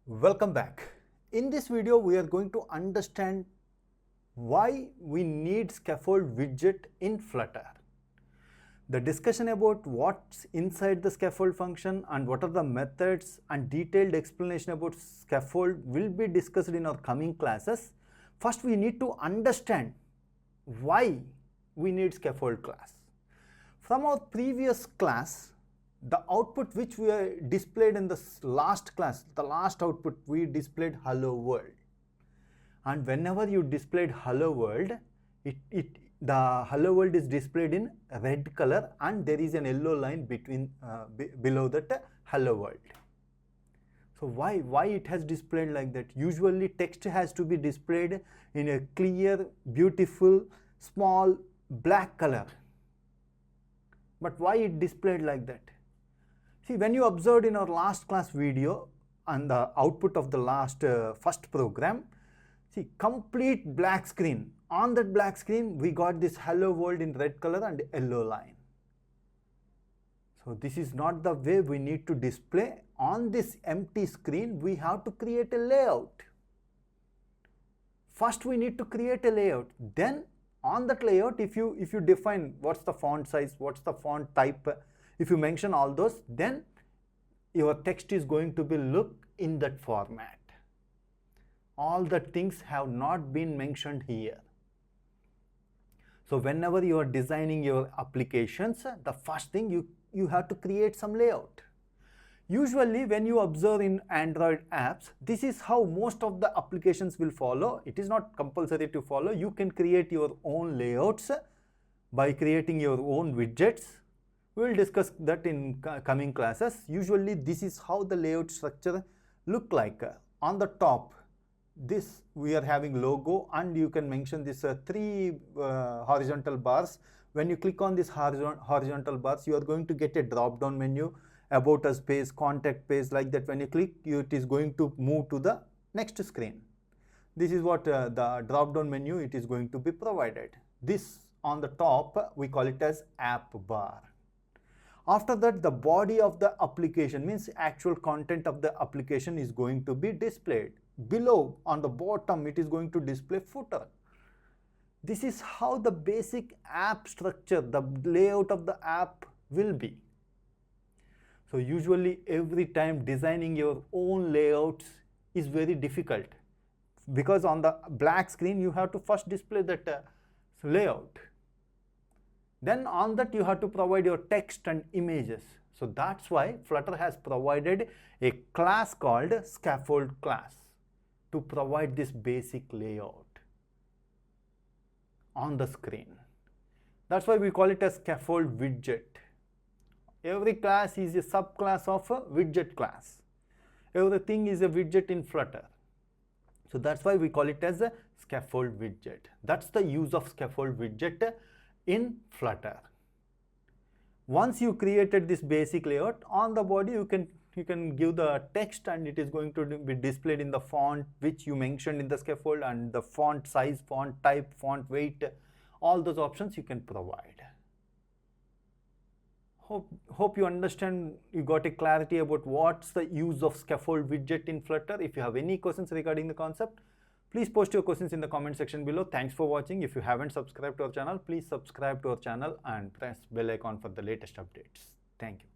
Welcome back. In this video, we are going to understand why we need scaffold widget in Flutter. The discussion about what's inside the scaffold function and what are the methods and detailed explanation about scaffold will be discussed in our coming classes. First, we need to understand why we need scaffold class. From our previous class, the output which we displayed in the last class, the last output, we displayed hello world. And whenever you displayed hello world, the hello world is displayed in red color and there is an yellow line between below that hello world. So why it has displayed like that? Usually text has to be displayed in a clear, beautiful, small black color. But why it displayed like that? See, when you observed in our last class video and the output of the last first program, see, complete black screen. On that black screen, we got this hello world in red color and yellow line. So this is not the way we need to display. On this empty screen, we have to create a layout. First, we need to create a layout. Then on that layout, if you define what's the font size, what's the font type, if you mention all those, then your text is going to be look in that format. All the things have not been mentioned here. So whenever you are designing your applications, the first thing you have to create some layout. Usually when you observe in Android apps, this is how most of the applications will follow. It is not compulsory to follow. You can create your own layouts by creating your own widgets. We will discuss that in coming classes. Usually this is how the layout structure look like. On the top, this we are having logo and you can mention this three horizontal bars. When you click on this horizontal bars, you are going to get a drop down menu, about us page, contact page, like that. When you click, it is going to move to the next screen. This is what the drop down menu, it is going to be provided. This on the top, we call it as app bar. After that, the body of the application, means actual content of the application, is going to be displayed. Below, on the bottom, it is going to display footer. This is how the basic app structure, the layout of the app will be. So usually every time designing your own layouts is very difficult, because on the black screen you have to first display that layout. Then on that you have to provide your text and images. So that's why Flutter has provided a class called Scaffold class to provide this basic layout on the screen. That's why we call it a Scaffold Widget. Every class is a subclass of a widget class. Everything is a widget in Flutter. So that's why we call it as a Scaffold Widget. That's the use of Scaffold Widget in Flutter. Once you created this basic layout, on the body you can give the text and it is going to be displayed in the font which you mentioned in the scaffold, and the font size, font type, font weight, all those options you can provide. Hope you understand, you got a clarity about what's the use of Scaffold Widget in Flutter. If you have any questions regarding the concept, please post your questions in the comment section below. Thanks for watching. If you haven't subscribed to our channel, please subscribe to our channel and press bell icon for the latest updates. Thank you.